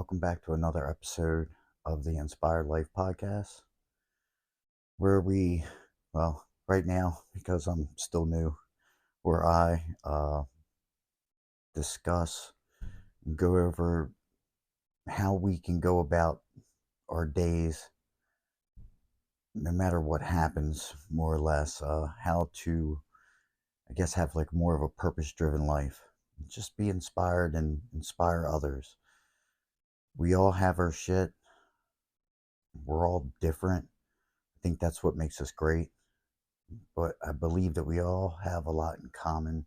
welcome back to another episode of the Inspired Life podcast, where right now, because I'm still new, where I discuss and go over how we can go about our days, no matter what happens, more or less, how to, I guess, have like more of a purpose driven life. Just be inspired and inspire others. We all have our shit, we're all different. I think that's what makes us great. But I believe that we all have a lot in common.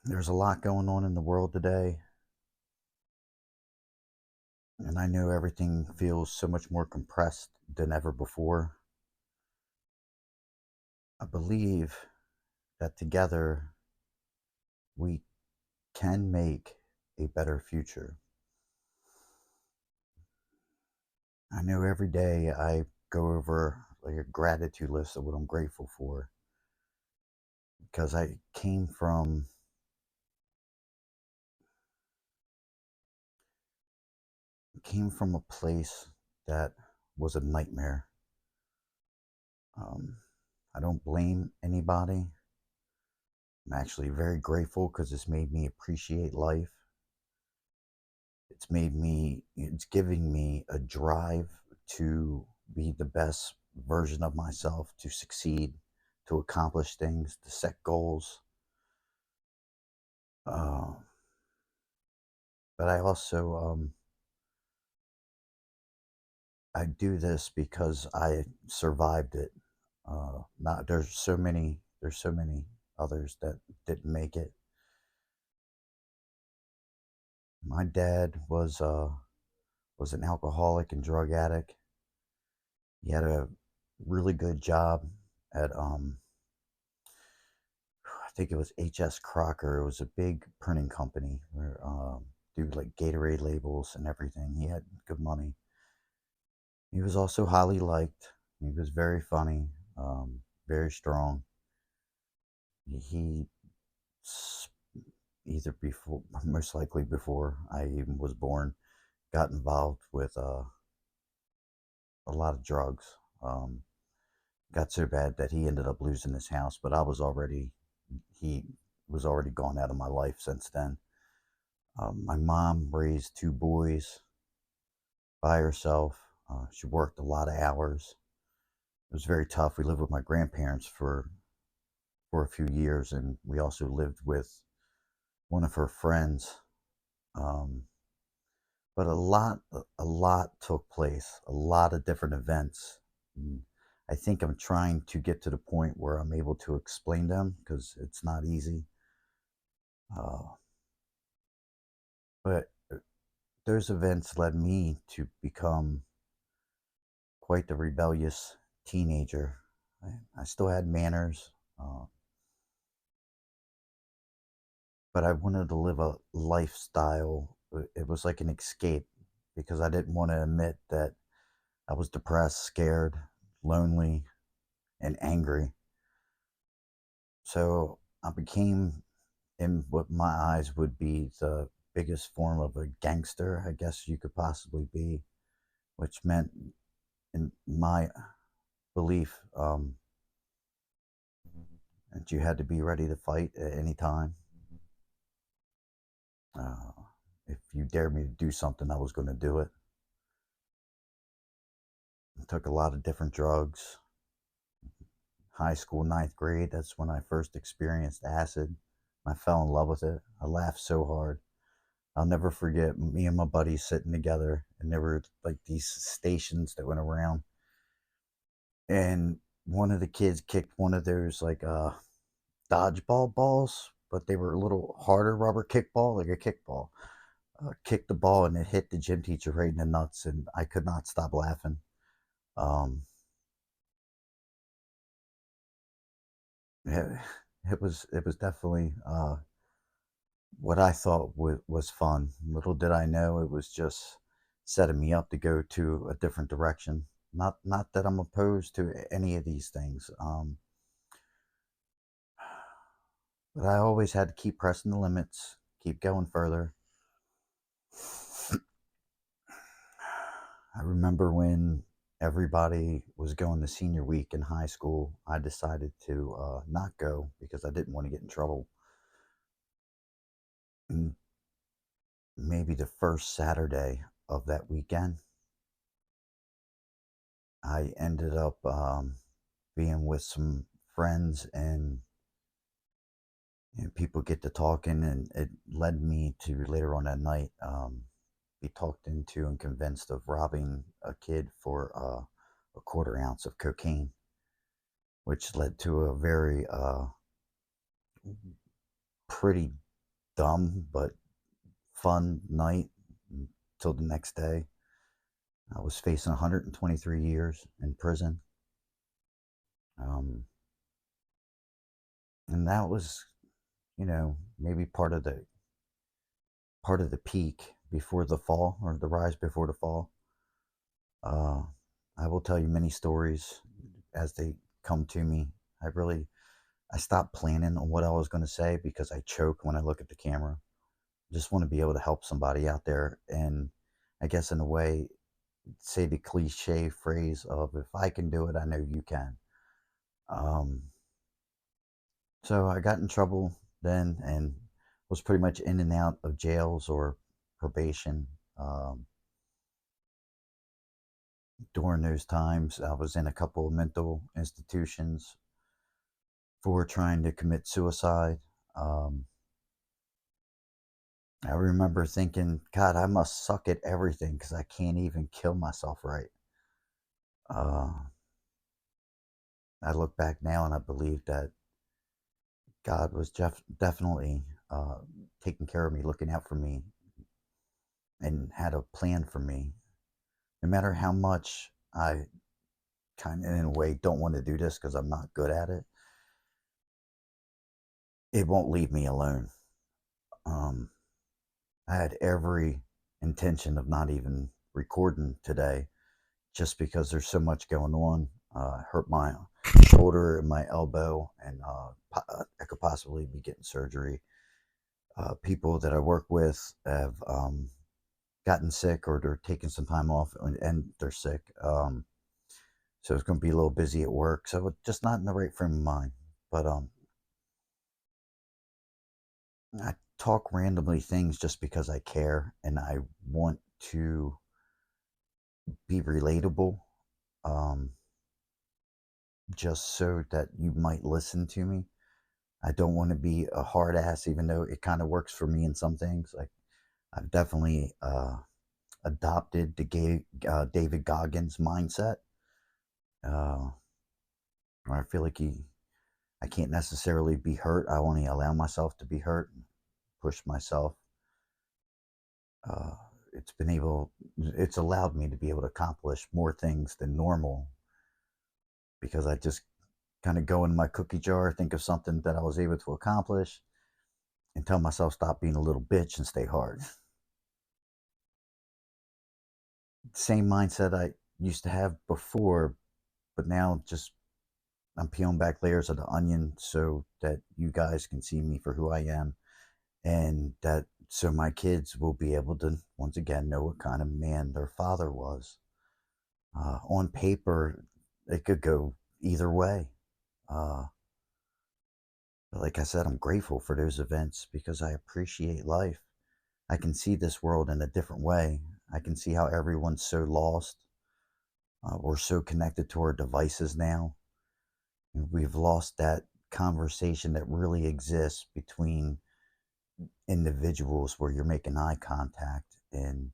There's a lot going on in the world today, and I know everything feels so much more compressed than ever before. I believe that together we can make a better future. I know every day I go over like a gratitude list of what I'm grateful for because I came from a place that was a nightmare. Um, I don't blame anybody. I'm actually very grateful because it's made me appreciate life. It's giving me a drive to be the best version of myself, to succeed, to accomplish things, to set goals. Uh, but I also, I do this because I survived it. Not there's so many others that didn't make it. My dad was an alcoholic and drug addict. He had a really good job at I think it was H.S. Crocker. It was a big printing company where do like Gatorade labels and everything. He had good money. He was also highly liked. He was very funny, very strong. He either before, most likely before I even was born, got involved with a lot of drugs. Got so bad that he ended up losing his house, but he was already gone out of my life since then. My mom raised two boys by herself. She worked a lot of hours. It was very tough. We lived with my grandparents for a few years, and we also lived with one of her friends. Um, but a lot took place, a lot of different events. And I think I'm trying to get to the point where I'm able to explain them because it's not easy. Uh, but those events led me to become quite the rebellious teenager. I still had manners, uh, but I wanted to live a lifestyle. It was like an escape because I didn't want to admit that I was depressed, scared, lonely, and angry. So I became, in what my eyes would be, the biggest form of a gangster, I guess you could possibly be, which meant, in my belief, that you had to be ready to fight at any time. Uh, if you dared me to do something, I was going to do it. I took a lot of different drugs. High school, ninth grade, that's when I first experienced acid. I fell in love with it. I laughed so hard. I'll never forget me and my buddies sitting together, and there were like these stations that went around, and one of the kids kicked one of those like dodgeball balls, but they were a little harder rubber kickball, like a kickball. Kicked the ball and it hit the gym teacher right in the nuts, and I could not stop laughing. Um, it, it was definitely what I thought was fun. Little did I know it was just setting me up to go to a different direction. Not that I'm opposed to any of these things, but I always had to keep pressing the limits, keep going further. I remember when everybody was going to senior week in high school, I decided to not go because I didn't want to get in trouble. And maybe the first Saturday of that weekend, I ended up being with some friends, and people get to talking, and it led me to later on that night be talked into and convinced of robbing a kid for a quarter ounce of cocaine, which led to a very pretty dumb but fun night until the next day. I was facing 123 years in prison, um, and that was, maybe part of the peak before the fall, or the rise before the fall. Uh, I will tell you many stories as they come to me. I stopped planning on what I was going to say because I choke when I look at the camera. I just want to be able to help somebody out there, and I guess in a way, say the cliche phrase of "If I can do it, I know you can." Um, so I got in trouble then, and was pretty much in and out of jails or probation. Um, During those times, I was in a couple of mental institutions for trying to commit suicide. Um, I remember thinking, God, I must suck at everything because I can't even kill myself right. Uh, I look back now and I believe that God was definitely taking care of me, looking out for me, and had a plan for me. No matter how much I kind of, in a way, don't want to do this because I'm not good at it, it won't leave me alone. Um, I had every intention of not even recording today just because there's so much going on. I hurt my shoulder and my elbow, and I could possibly be getting surgery. People that I work with have gotten sick, or they're taking some time off, and they're sick. So it's going to be a little busy at work. So it's just not in the right frame of mind. But I talk randomly things just because I care and I want to be relatable, um, just so that you might listen to me. I don't want to be a hard ass, even though it kind of works for me in some things. Like I've definitely adopted the David Goggins mindset, uh, where I feel like I can't necessarily be hurt. I only allow myself to be hurt, and push myself. Uh, it's allowed me to be able to accomplish more things than normal because I just kind of go in my cookie jar, think of something that I was able to accomplish, and tell myself stop being a little bitch and stay hard. Same mindset I used to have before, but now just I'm peeling back layers of the onion so that you guys can see me for who I am, and that so my kids will be able to once again know what kind of man their father was. On paper, it could go either way. Uh, but like I said, I'm grateful for those events because I appreciate life. I can see this world in a different way. I can see how everyone's so lost. We're so connected to our devices now. And we've lost that conversation that really exists between individuals where you're making eye contact and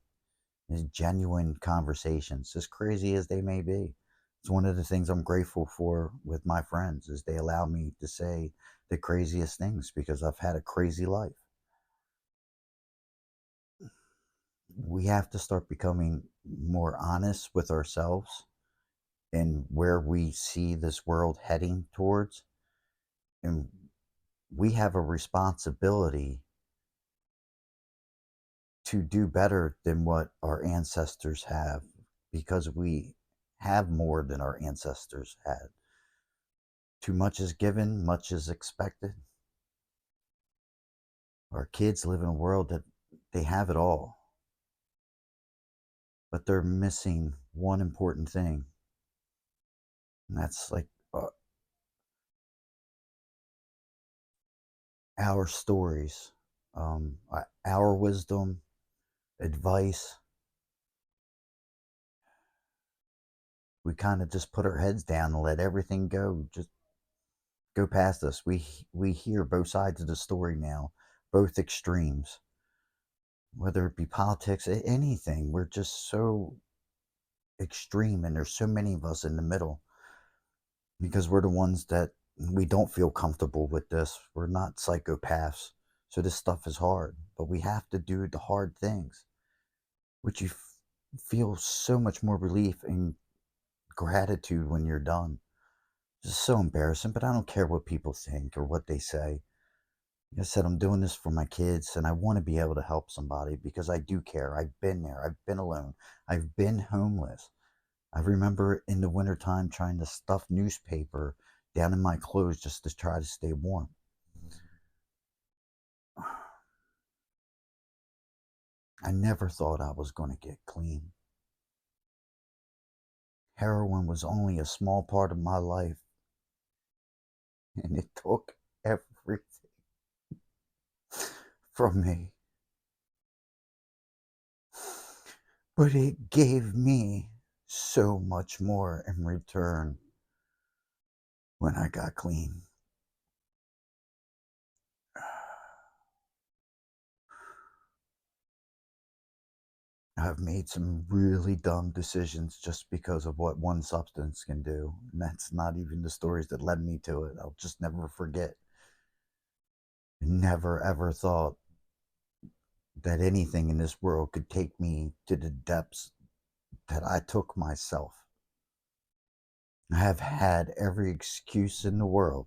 genuine conversations, as crazy as they may be. It's one of the things I'm grateful for with my friends is they allow me to say the craziest things because I've had a crazy life. We have to start becoming more honest with ourselves and where we see this world heading towards. And we have a responsibility to do better than what our ancestors have because we have more than our ancestors had. Too much is given, much is expected. Our kids live in a world that they have it all. but they're missing one important thing, and that's like our stories, our wisdom, advice. We kind of just put our heads down and let everything go, just go past us. We hear both sides of the story now, both extremes, whether it be politics, anything. We're just so extreme, and there's so many of us in the middle because we're the ones that we don't feel comfortable with this. We're not psychopaths, so this stuff is hard, but we have to do the hard things, which you feel so much more relief and gratitude when you're done. It's just so embarrassing, but I don't care what people think or what they say. Like I said, I'm doing this for my kids, and I want to be able to help somebody because I do care. I've been there. I've been alone. I've been homeless. I remember in the wintertime trying to stuff newspaper down in my clothes just to try to stay warm. I never thought I was going to get clean. Heroin was only a small part of my life, and it took everything from me. But it gave me so much more in return when I got clean. I've made some really dumb decisions just because of what one substance can do. And that's not even the stories that led me to it. I'll just never forget. I never ever thought that anything in this world could take me to the depths that I took myself. I have had every excuse in the world,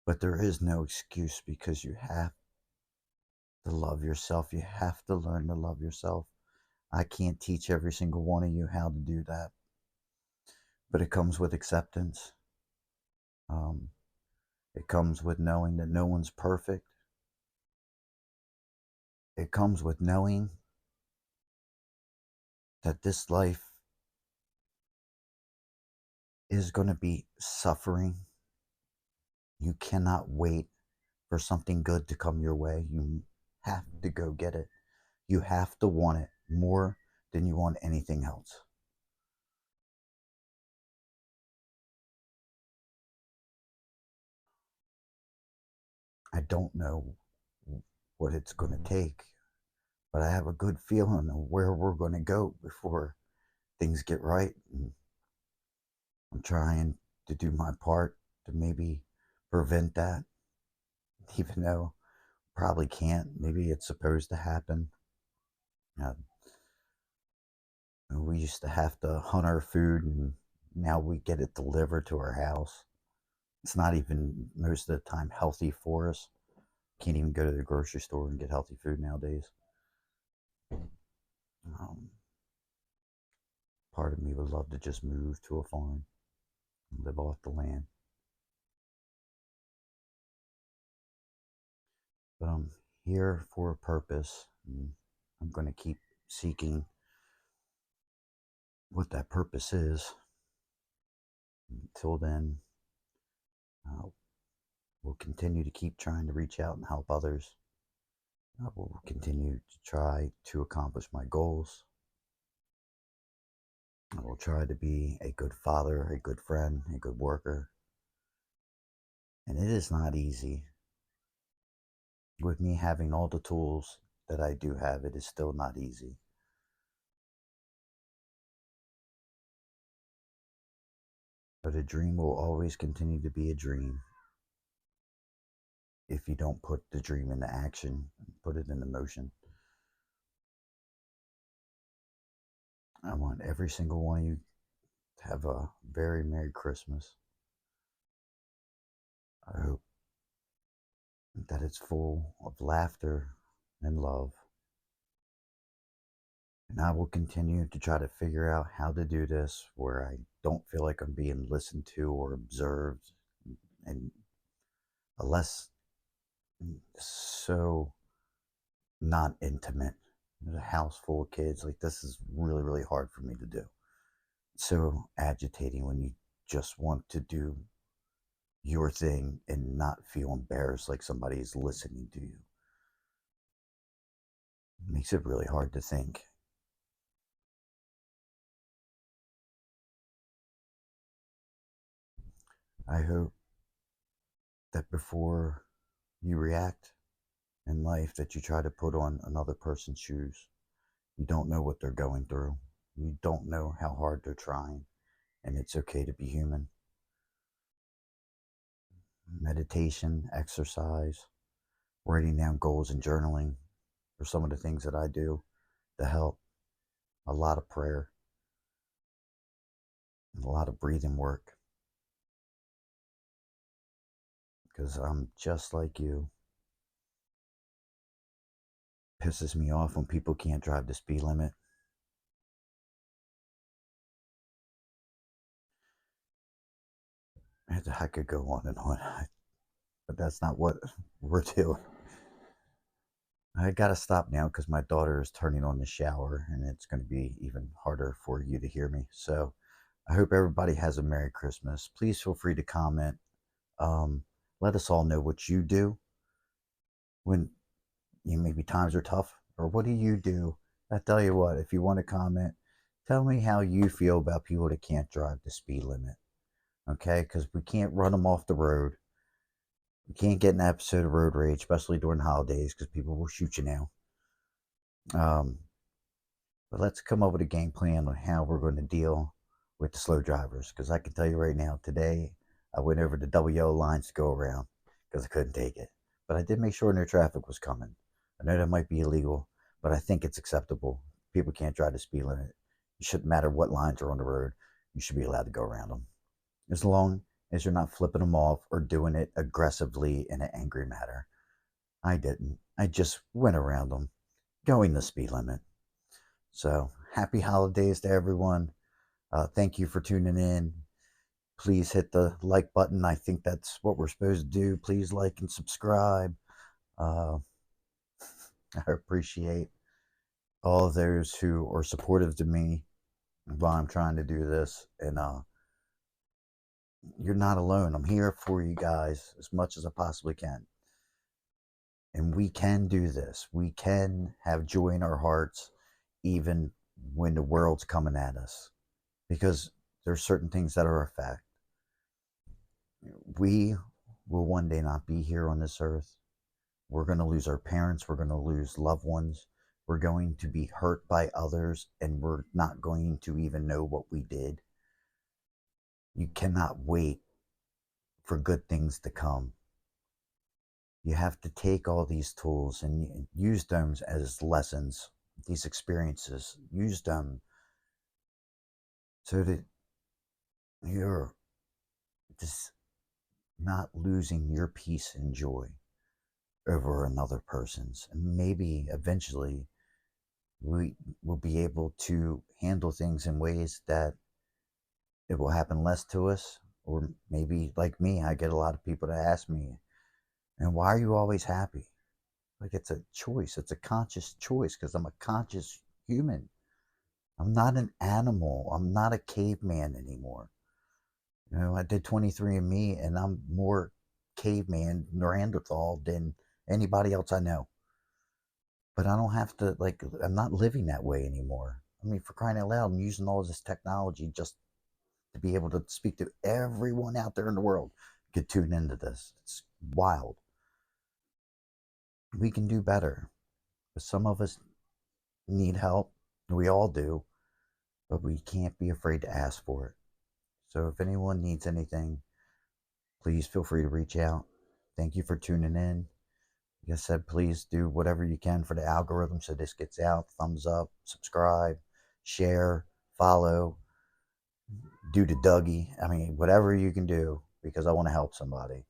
but there is no excuse because you have to love yourself. You have to learn to love yourself. I can't teach every single one of you how to do that, but it comes with acceptance. Um, it comes with knowing that no one's perfect. It comes with knowing that this life is going to be suffering. You cannot wait for something good to come your way. You have to go get it. You have to want it more than you want anything else. I don't know what it's going to take, but I have a good feeling of where we're going to go before things get right. And I'm trying to do my part to maybe prevent that, even though probably can't. Maybe it's supposed to happen. Uh, we used to have to hunt our food, and now we get it delivered to our house. It's not even most of the time healthy for us. Can't even go to the grocery store and get healthy food nowadays. Um, Part of me would love to just move to a farm and live off the land. But I'm here for a purpose, and I'm going to keep seeking what that purpose is. Until then, uh, we'll continue to keep trying to reach out and help others. I will continue to try to accomplish my goals. I will try to be a good father, a good friend, a good worker. And it is not easy. With me having all the tools that I do have, it is still not easy. But a dream will always continue to be a dream if you don't put the dream into action, put it into motion. I want every single one of you to have a very Merry Christmas. I hope that it's full of laughter and love. And I will continue to try to figure out how to do this where I don't feel like I'm being listened to or observed, and less so not intimate. There's a house full of kids. Like, this is really, really hard for me to do. It's so agitating when you just want to do your thing and not feel embarrassed like somebody is listening to you. It makes it really hard to think. I hope that before you react in life that you try to put on another person's shoes. You don't know what they're going through. You don't know how hard they're trying, and it's okay to be human. Meditation, exercise, writing down goals and journaling are some of the things that I do to help. A lot of prayer, and a lot of breathing work, because I'm just like you. Pisses me off when people can't drive the speed limit. I could go on and on, but that's not what we're doing. I gotta stop now because my daughter is turning on the shower and it's going to be even harder for you to hear me. So I hope everybody has a Merry Christmas. Please feel free to comment. Um, Let us all know what you do when maybe times are tough, or what do you do? I tell you what, if you want to comment, tell me how you feel about people that can't drive the speed limit. Okay, because we can't run them off the road. We can't get an episode of road rage, especially during holidays, because people will shoot you now. Um, But let's come up with a game plan on how we're going to deal with the slow drivers. Because I can tell you right now, today I went over the double yellow lines to go around because I couldn't take it. But I did make sure no traffic was coming. I know that might be illegal, but I think it's acceptable. People can't drive the speed limit. It shouldn't matter what lines are on the road. You should be allowed to go around them. As long as you're not flipping them off or doing it aggressively in an angry manner. I didn't. I just went around them, going the speed limit. So happy holidays to everyone. Thank you for tuning in. Please hit the like button. I think that's what we're supposed to do. Please like and subscribe. Uh, I appreciate all of those who are supportive to me while I'm trying to do this. And you're not alone. I'm here for you guys as much as I possibly can. And we can do this. We can have joy in our hearts even when the world's coming at us. Because there's certain things that are a fact. We will one day not be here on this earth. We're going to lose our parents. We're going to lose loved ones. We're going to be hurt by others, and we're not going to even know what we did. You cannot wait for good things to come. You have to take all these tools and use them as lessons, these experiences. Use them so that you're just not losing your peace and joy over another person's. And maybe eventually we will be able to handle things in ways that it will happen less to us. Or maybe, like me, I get a lot of people to ask me, and why are you always happy? Like, it's a choice, it's a conscious choice because I'm a conscious human. I'm not an animal, I'm not a caveman anymore. I did 23andMe and I'm more caveman, Neanderthal than anybody else I know. But I don't have to, like, I'm not living that way anymore. I mean, for crying out loud, I'm using all this technology just to be able to speak to everyone out there in the world could tune into this. It's wild. We can do better. But some of us need help. We all do. But we can't be afraid to ask for it. So if anyone needs anything, please feel free to reach out. Thank you for tuning in. Like I said, please do whatever you can for the algorithm so this gets out. Thumbs up, subscribe, share, follow, do the Dougie. I mean, whatever you can do because I want to help somebody.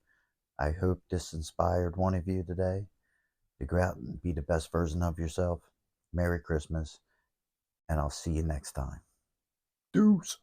I hope this inspired one of you today to go out and be the best version of yourself. Merry Christmas, and I'll see you next time. Deuce.